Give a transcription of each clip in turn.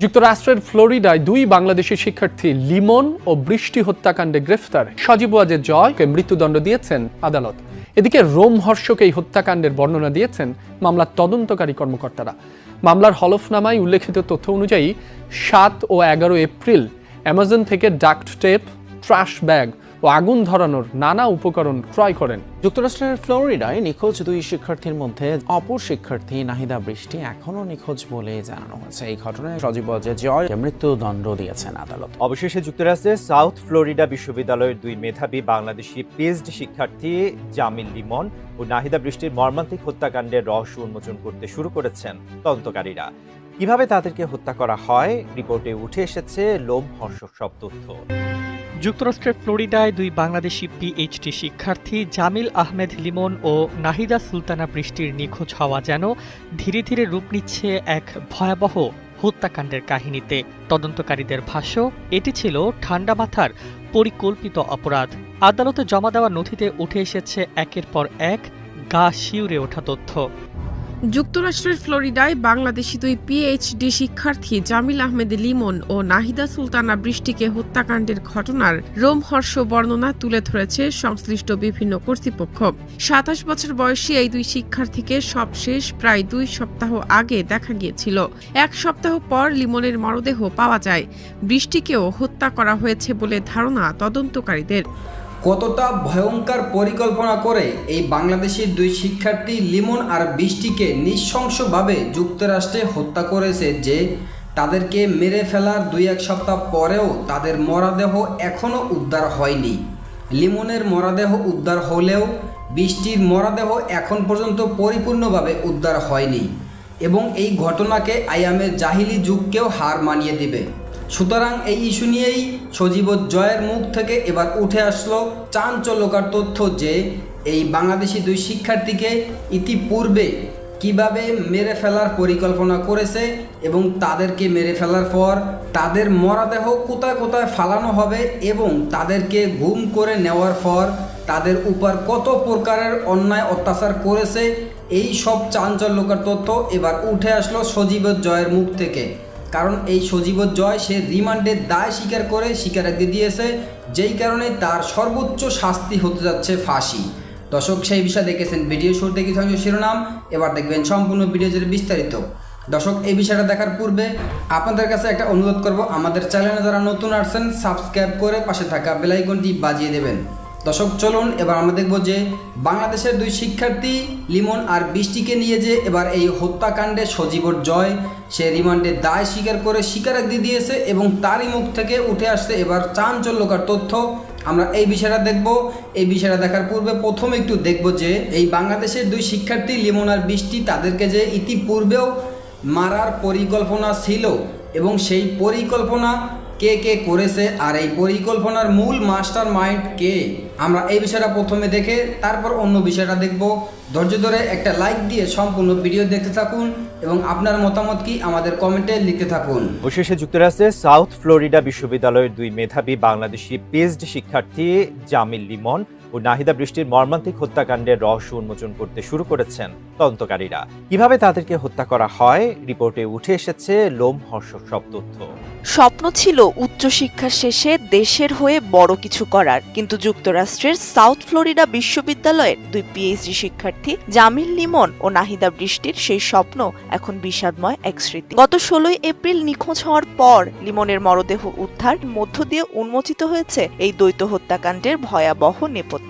যুক্তরাষ্ট্রের ফ্লোরিডায় দুই বাংলাদেশি শিক্ষার্থী লিমন ও বৃষ্টি হত্যাকাণ্ডে গ্রেফতার সজীব ওয়াজেদ জয়কে মৃত্যুদণ্ড দিয়েছেন আদালত। এদিকে রোমহর্ষক এই হত্যাকাণ্ডের বর্ণনা দিয়েছেন মামলার তদন্তকারী কর্মকর্তারা। মামলার হলফনামায় উল্লেখিত তথ্য অনুযায়ী 7 ও 11 এপ্রিল অ্যামাজন থেকে ডাক্ট টেপ, ট্রাশ ব্যাগ ও আগুন ধরানোর নানা উপকরণ ক্রয় করেন। যুক্তরাষ্ট্রের ফ্লোরিডায় নিখোঁজ দুই শিক্ষার্থীর মধ্যে অপর শিক্ষার্থী নাহিদা বৃষ্টি এখনও নিখোঁজ বলে জানানো হয়েছে। এই ঘটনায় সজীব ওয়াজেদ জয়কে মৃত্যুদণ্ড দিয়েছেন আদালত। অবশেষে যুক্তরাষ্ট্রের সাউথ ফ্লোরিডা বিশ্ববিদ্যালয়ের দুই মেধাবী বাংলাদেশি পিএইচডি শিক্ষার্থী জামিল লিমন ও নাহিদা বৃষ্টির মর্মান্তিক হত্যাকাণ্ডের রহস্য উন্মোচন করতে শুরু করেছেন তদন্তকারীরা। কিভাবে তাদেরকে হত্যা করা হয়, রিপোর্টে উঠে এসেছে লোমহর্ষক সব তথ্য। যুক্তরাষ্ট্রের ফ্লোরিডায় দুই বাংলাদেশি পিএইচডি শিক্ষার্থী জামিল আহমেদ লিমন ও নাহিদা সুলতানা বৃষ্টির নিখোঁজ হওয়া যেন ধীরে ধীরে রূপ নিচ্ছে এক ভয়াবহ হত্যাকাণ্ডের কাহিনীতে। তদন্তকারীদের ভাষ্য, এটি ছিল ঠান্ডা মাথার পরিকল্পিত অপরাধ। আদালতে জমা দেওয়া নথিতে উঠে এসেছে একের পর এক গা শিউরে ওঠা তথ্য। যুক্তরাষ্ট্রের ফ্লোরিডায় বাংলাদেশি দুই পিএইচডি শিক্ষার্থী জামিল আহমেদ লিমন ও নাহিদা সুলতানা বৃষ্টিকে হত্যাকাণ্ডের ঘটনার রোমহর্ষ বর্ণনা তুলে ধরেছে সংশ্লিষ্ট বিভিন্ন কর্তৃপক্ষ। 27 বছর বয়সী এই দুই শিক্ষার্থীকে সবশেষ প্রায় 2 সপ্তাহ আগে দেখা গিয়েছিল। 1 সপ্তাহ পর লিমনের মরদেহ পাওয়া যায়। বৃষ্টিকেও হত্যা করা হয়েছে বলে ধারণা তদন্তকারীদের। কতটা ভয়ঙ্কর পরিকল্পনা করে এই বাংলাদেশের দুই শিক্ষার্থী লিমন আর বৃষ্টিকে নৃশংসভাবে যুক্তরাষ্ট্রে হত্যা করেছে যে তাদেরকে মেরে ফেলার 2-1 সপ্তাহ পরেও তাদের মরদেহ এখনও উদ্ধার হয়নি। লিমনের মরদেহ উদ্ধার হলেও বৃষ্টির মরদেহ এখন পর্যন্ত পরিপূর্ণভাবে উদ্ধার হয়নি এবং এই ঘটনাকে আইয়ামে জাহিলি যুগকেও হার মানিয়ে দিবে। সুতরাং এই ইস্যু নিয়েই সজীব জয়ের মুখ থেকে এবার উঠে আসলো চাঞ্চল্যকর তথ্য যে এই বাংলাদেশি দুই শিক্ষার্থীকে ইতিপূর্বে কিভাবে মেরে ফেলার পরিকল্পনা করেছে এবং তাদেরকে মেরে ফেলার পর তাদের মরদেহ কোথায় কোথায় ফালানো হবে এবং তাদেরকে গুম করে নেওয়ার পর তাদের উপর কত প্রকারের অন্যায় অত্যাচার করেছে, এই সব চাঞ্চল্যকর তথ্য এবার উঠে আসলো সজীব জয়ের মুখ থেকে। কারণ এই সজীব জয় সে রিমান্ডের দায় স্বীকার করে স্বীকারোক্তি দিয়েছে, যেই কারণে তার সর্বোচ্চ শাস্তি হতে যাচ্ছে ফাঁসি। দর্শক, সেই বিষয়ে দেখেছেন ভিডিও শুরুতে কিছু অংশ শিরোনাম, এবার দেখবেন সম্পূর্ণ ভিডিও জুড়ে বিস্তারিত। দর্শক, এই বিষয়টা দেখার পূর্বে আপনাদের কাছে একটা অনুরোধ করব, আমাদের চ্যানেলে যারা নতুন আসছেন সাবস্ক্রাইব করে পাশে থাকা বেল আইকনটি বাজিয়ে দেবেন। দর্শক, চলুন এবার আমরা দেখব যে বাংলাদেশের দুই শিক্ষার্থী লিমন আর বৃষ্টিকে নিয়ে যে এবার এই হত্যাকাণ্ডে সজীব জয় সে রিমান্ডের দায় স্বীকার করে স্বীকারোক্তি দিয়েছে এবং তারই মুখ থেকে উঠে আসছে এবার চাঞ্চল্যকর তথ্য। আমরা এই বিষয়টা দেখব। এই বিষয়টা দেখার পূর্বে প্রথমে একটু দেখব যে এই বাংলাদেশের দুই শিক্ষার্থী লিমন আর বৃষ্টি তাদেরকে যে ইতিপূর্বেও মারার পরিকল্পনা ছিল এবং সেই পরিকল্পনা কে কে করেছে আর এই পরিকল্পনার মূল মাস্টার মাইন্ড কে, আমরা এই বিষয়টা প্রথমে দেখে তারপর অন্য বিষয়টা দেখব। ধৈর্য ধরে একটা লাইক দিয়ে সম্পূর্ণ ভিডিও দেখতে থাকুন এবং আপনার মতামত কি আমাদের কমেন্টে লিখতে থাকুন। অবশেষে যুক্তরাষ্ট্রের সাউথ ফ্লোরিডা বিশ্ববিদ্যালয়ের দুই মেধাবী বাংলাদেশি পিএইচডি শিক্ষার্থী জামিল লিমন ও নাহিদা বৃষ্টির মর্মান্তিক হত্যাকাণ্ডের রহস্য উন্মোচন করতে শুরু করেছেন তদন্তকারীরা। কিভাবে তাদেরকে হত্যা করা হয়, রিপোর্টে উঠে এসেছে লোমহর্ষক সব তথ্য। স্বপ্ন ছিল উচ্চশিক্ষা শেষে দেশের হয়ে বড় কিছু করার, কিন্তু যুক্তরাষ্ট্রের সাউথ ফ্লোরিডা বিশ্ববিদ্যালয়ের দুই পিএইচডি শিক্ষার্থী জামিল লিমন ও নাহিদা বৃষ্টির সেই স্বপ্ন এখন বিষাদময় এক স্মৃতি। গত 16 এপ্রিল নিখোঁজ হওয়ার পর লিমনের মরদেহ উদ্ধার মধ্য দিয়ে উন্মোচিত হয়েছে এই দ্বৈত হত্যাকাণ্ডের ভয়াবহ নেপথ্য।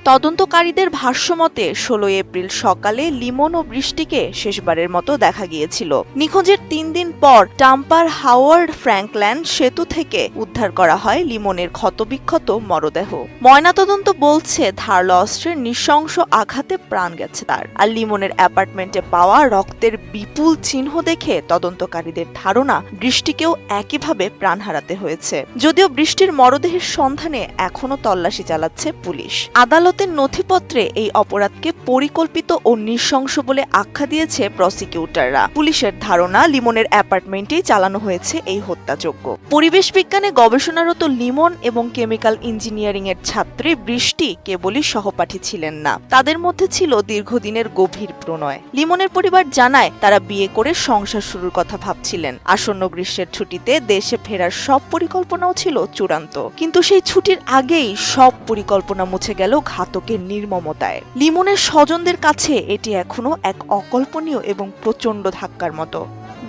তদন্তকারীদের ভাষ্যমতে 16 এপ্রিল সকালে লিমন ও বৃষ্টিকে শেষবারের মতো দেখা গিয়েছিল। নিখোঁজের 3 দিন পর টাম্পার হাওয়ার্ড ফ্র্যাঙ্কল্যান্ড সেতু থেকে উদ্ধার করা হয় লিমনের ক্ষতবিক্ষত মরদেহ। ময়নাতদন্ত বলছে ধারালো অস্ত্রের নৃশংস আঘাতে প্রাণ গেছে তার। আর লিমনের অ্যাপার্টমেন্টে পাওয়া রক্তের বিপুল চিহ্ন দেখে তদন্তকারীদের ধারণা বৃষ্টিকেও একইভাবে প্রাণ হারাতে হয়েছে। যদিও বৃষ্টির মরদেহের সন্ধানে এখনো তল্লাশি চালাচ্ছে পুলিশ। আদালতের নথিপত্রে এই অপরাধকে পরিকল্পিত ও নৃশংস বলে আখ্যা দিয়েছে প্রসিকিউটররা। পুলিশের ধারণা, লিমনের অ্যাপার্টমেন্টেই চালানো হয়েছে এই হত্যাযজ্ঞ। পরিবেশ বিজ্ঞানে গবেষণারত লিমন এবং কেমিক্যাল ইঞ্জিনিয়ারিং এর ছাত্রী বৃষ্টি কেবলই সহপাঠী ছিলেন না, তাদের মধ্যে ছিল দীর্ঘদিনের গভীর প্রণয়। লিমনের পরিবার জানায় তারা বিয়ে করে সংসার শুরুর কথা ভাবছিলেন। আসন্ন গ্রীষ্মের ছুটিতে দেশে ফেরার সব পরিকল্পনাও ছিল চূড়ান্ত, কিন্তু সেই ছুটির আগেই সব পরিকল্পনা মুছে গেল ঘাতকের নির্মমতায়। লিমনের স্বজনদের কাছে এটি এখনো এক অকল্পনীয় এবং প্রচণ্ড ধাক্কার মতো।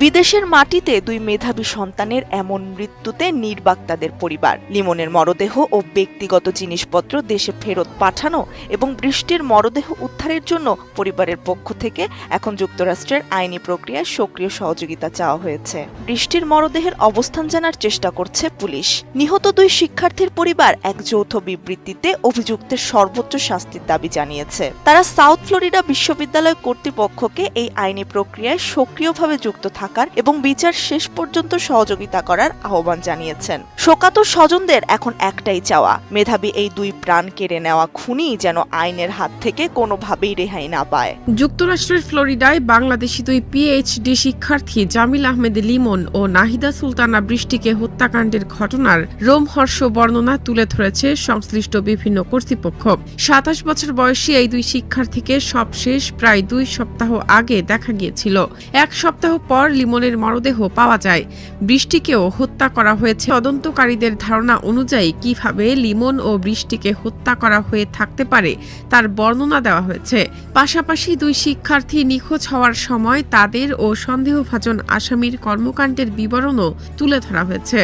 বিদেশের মাটিতে দুই মেধাবী সন্তানের এমন মৃত্যুতে নির্বাক তাদের পরিবার। লিমনের মরদেহ ও ব্যক্তিগত জিনিসপত্র দেশে ফেরত পাঠানো এবং বৃষ্টির মরদেহ উদ্ধারের জন্য পরিবারের পক্ষ থেকে এখন যুক্তরাষ্ট্রের আইনি প্রক্রিয়ায় সক্রিয় সহযোগিতা চাওয়া হয়েছে। বৃষ্টির মরদেহের অবস্থান জানার চেষ্টা করছে পুলিশ। নিহত দুই শিক্ষার্থীর পরিবার এক যৌথ বিবৃতিতে অভিযুক্তের সর্বোচ্চ শাস্তির দাবি জানিয়েছে। তারা সাউথ ফ্লোরিডা বিশ্ববিদ্যালয় কর্তৃপক্ষকে এই আইনি প্রক্রিয়ায় সক্রিয়ভাবে যুক্ত থাকার এবং বিচার শেষ পর্যন্ত সহযোগিতা করার আহ্বান জানিয়েছেন। শোকাতুর স্বজনদের এখন একটাই চাওয়া, মেধাবী এই দুই প্রাণ কেড়ে নেওয়া খুনি যেন আইনের হাত থেকে কোনোভাবেই রেহাই না পায়। যুক্তরাষ্ট্রের ফ্লোরিডায় বাংলাদেশি দুই পিএইচডি শিক্ষার্থী জামিল আহমেদ লিমন ও নাহিদা সুলতানা বৃষ্টিকে হত্যাকাণ্ডের ঘটনার রোমহর্ষ বর্ণনা তুলে ধরেছে সংশ্লিষ্ট বিভিন্ন কর্তৃপক্ষ। 27 বছর বয়সী এই দুই শিক্ষার্থীকে সবশেষ প্রায় 2 সপ্তাহ আগে দেখা গিয়েছিল। 1 সপ্তাহ পর লিমনের মরদেহ পাওয়া যায়। বৃষ্টিকেও হত্যা করা হয়েছে। তদন্তকারীদের ধারণা অনুযায়ী কিভাবে লিমন ও বৃষ্টিকে হত্যা করা হয়ে থাকতে পারে তার বর্ণনা দেওয়া হয়েছে। পাশাপাশি দুই শিক্ষার্থী নিখোঁজ হওয়ার সময় তাদের ও সন্দেহভাজন আসামির কর্মকাণ্ডের বিবরণও তুলে ধরা হয়েছে।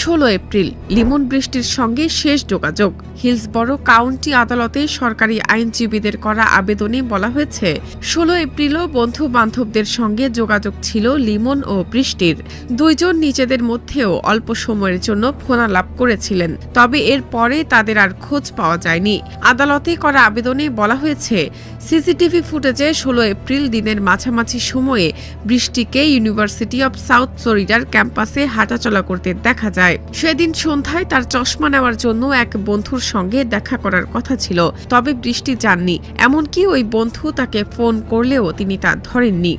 16 এপ্রিল লিমন বৃষ্টির সঙ্গে শেষ যোগাযোগ। হিলসবরো কাউন্টি আদালতে সরকারি আইনজীবীদের করা আবেদনে বলা হয়েছে 16 এপ্রিলও বন্ধু বান্ধবদের সঙ্গে যোগাযোগ ছিল লিমন ও বৃষ্টির। দুইজন নিজেদের মধ্যেও অল্প সময়ের জন্য ফোনালাপ করেছিলেন, তবে এর পরে তাদের আর খোঁজ পাওয়া যায়নি। আদালতে করা আবেদনে বলা হয়েছে সিসিটিভি ফুটেজে 16 এপ্রিল দিনের মাঝামাঝি সময়ে বৃষ্টিকে ইউনিভার্সিটি অব সাউথ ফ্লোরিডার ক্যাম্পাসে হাঁটাচলা করতে দেখা যায়। সেদিন সন্ধ্যায় তার চশমা নেওয়ার জন্য এক বন্ধুর সঙ্গে দেখা করার কথা ছিল, তবে বৃষ্টি যাননি। এমনকি ওই বন্ধু তাকে ফোন করলেও তিনি তা ধরেননি।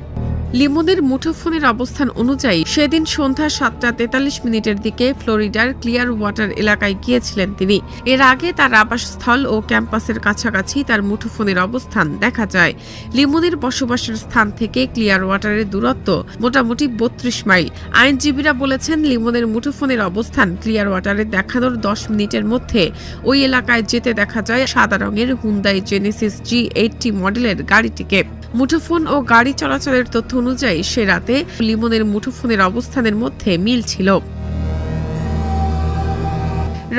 লিমনের মুঠোফোনের অবস্থান অনুযায়ী সেদিন সন্ধ্যা 7:43 দিকে ফ্লোরিডার ক্লিয়ার ওয়াটার এলাকায় গিয়েছিলেন তিনি। এর আগে তার আবাসস্থল ও ক্যাম্পাসের কাছাকাছি তার মুঠোফোনের অবস্থান দেখা যায়। লিমনের বসবাসের স্থান থেকে ক্লিয়ার ওয়াটারের দূরত্ব মোটামুটি 32 মাইল। আইনজীবীরা বলেছেন লিমনের মুঠোফোনের অবস্থান ক্লিয়ার ওয়াটারে দেখানোর 10 মিনিটের মধ্যে ওই এলাকায় যেতে দেখা যায় সাদা রঙের হুন্দাই জেনেসিস G80 মডেলের গাড়িটিকে। মুঠোফোন ও গাড়ি চলাচলের তথ্য অনুযায়ী সে রাতে লিমনের মুঠোফোনের অবস্থানের মধ্যে মিল ছিল।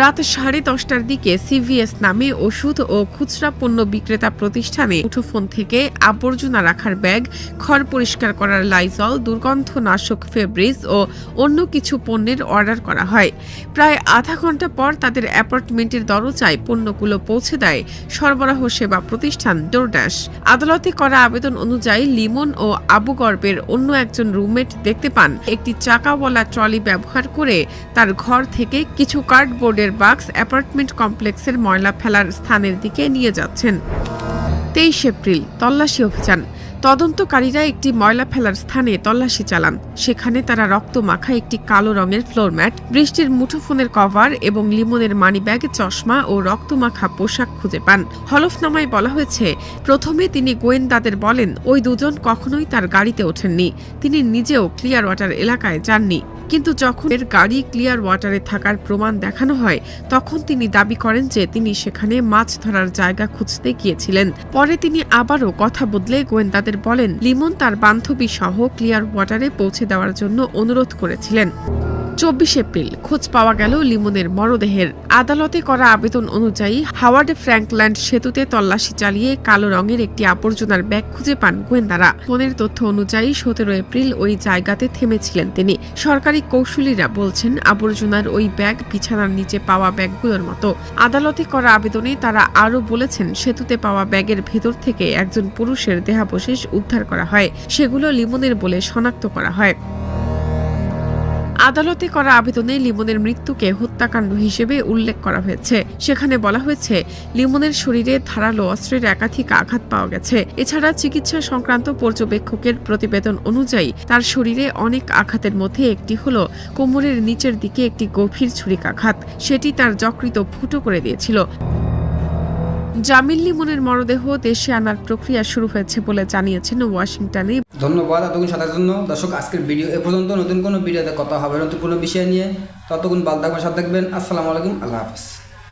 রাত 10:30টার দিকে সিভিএস নামে ওষুধ ও খুচরা পণ্য বিক্রেতা প্রতিষ্ঠানে মুঠোফোন থেকে আবর্জনা রাখার ব্যাগ, খড় পরিষ্কার করার লাইজল, দুর্গন্ধনাশক ফেব্রিজ ও অন্য কিছু পণ্যের অর্ডার করা হয়। প্রায় আধা ঘন্টা পর তাদের অ্যাপার্টমেন্টের দরজায় পণ্যগুলো পৌঁছে দেয় সরবরাহ সেবা প্রতিষ্ঠান ডোরড্যাশ। আদালতে করা আবেদন অনুযায়ী লিমন ও আবু গর্বের অন্য একজন রুমমেট দেখতে পান একটি চাকাওয়ালা ট্রলি ব্যবহার করে তার ঘর থেকে কিছু কার্ডবোর্ড বাক্স অ্যাপার্টমেন্ট কমপ্লেক্সের ময়লা ফেলার স্থানের দিকে নিয়ে যাচ্ছেন। 23 এপ্রিল তল্লাশি অভিযান। তদন্তকারীরা একটি ময়লা ফেলার স্থানে তল্লাশি চালান। সেখানে তারা রক্ত মাখা একটি কালো রঙের ফ্লোর ম্যাট, বৃষ্টির মুঠোফোনের কভার এবং লিমনের মানিব্যাগ, চশমা ও রক্ত মাখা পোশাক খুঁজে পান। হলফনামায় বলা হয়েছে, প্রথমে তিনি গোয়েন্দাদের বলেন ওই দুজন কখনোই তার গাড়িতে ওঠেননি। তিনি নিজেও ক্লিয়ার ওয়াটার এলাকায় যাননি। কিন্তু যখন এর গাড়ি ক্লিয়ার ওয়াটারে থাকার প্রমাণ দেখানো হয় তখন তিনি দাবি করেন যে তিনি সেখানে মাছ ধরার জায়গা খুঁজতে গিয়েছিলেন। পরে তিনি আবারও কথা বদলে গোয়েন্দাদের বলেন লিমন তার বান্ধবী সহ ক্লিয়ার ওয়াটারে পৌঁছে দেওয়ার জন্য অনুরোধ করেছিলেন। 24 এপ্রিল খোঁজ পাওয়া গেল লিমনের মরদেহের। আদালতে করা আবেদন অনুযায়ী হাওয়ার্ড ফ্র্যাঙ্কল্যান্ড সেতুতে তল্লাশি চালিয়ে কালো রঙের একটি আবর্জনার ব্যাগ খুঁজে পান গোয়েন্দারা। ফোনের তথ্য অনুযায়ী 17 এপ্রিল ওই জায়গাতে থেমেছিলেন তিনি। সরকারি কৌশলীরা বলছেন আবর্জনার ওই ব্যাগ বিছানার নিচে পাওয়া ব্যাগগুলোর মতো। আদালতে করা আবেদনে তারা আরও বলেছেন সেতুতে পাওয়া ব্যাগের ভেতর থেকে একজন পুরুষের দেহাবশেষ উদ্ধার করা হয়। সেগুলো লিমনের বলে শনাক্ত করা হয়। আদালতে করা আবেদনে লিমনের মৃত্যুকে হত্যাকাণ্ড হিসেবে উল্লেখ করা হয়েছে। সেখানে বলা হয়েছে, লিমনের শরীরে ধারালো অস্ত্রের একাধিক আঘাত পাওয়া গেছে। এছাড়া চিকিৎসা সংক্রান্ত পর্যবেক্ষকের প্রতিবেদন অনুযায়ী তার শরীরে অনেক আঘাতের মধ্যে একটি হলো কোমরের নিচের দিকে একটি গভীর ছুরিকাঘাত, সেটি তার যকৃত ফুটো করে দিয়েছিল। জামিল লিমনের মরদেহ দেশে আনার প্রক্রিয়া শুরু হয়েছে বলে জানিয়েছেন ওয়াশিংটনে। ধন্যবাদ এতক্ষণ সাথে জন্য। দর্শক, আজকের ভিডিও এ পর্যন্ত। নতুন কোনো ভিডিওতে কথা হবে নতুন কোনো বিষয় নিয়ে। ততক্ষণ ভালো থাকবেন, সাথে থাকবেন। আসসালামু আলাইকুম, আল্লাহ হাফেজ।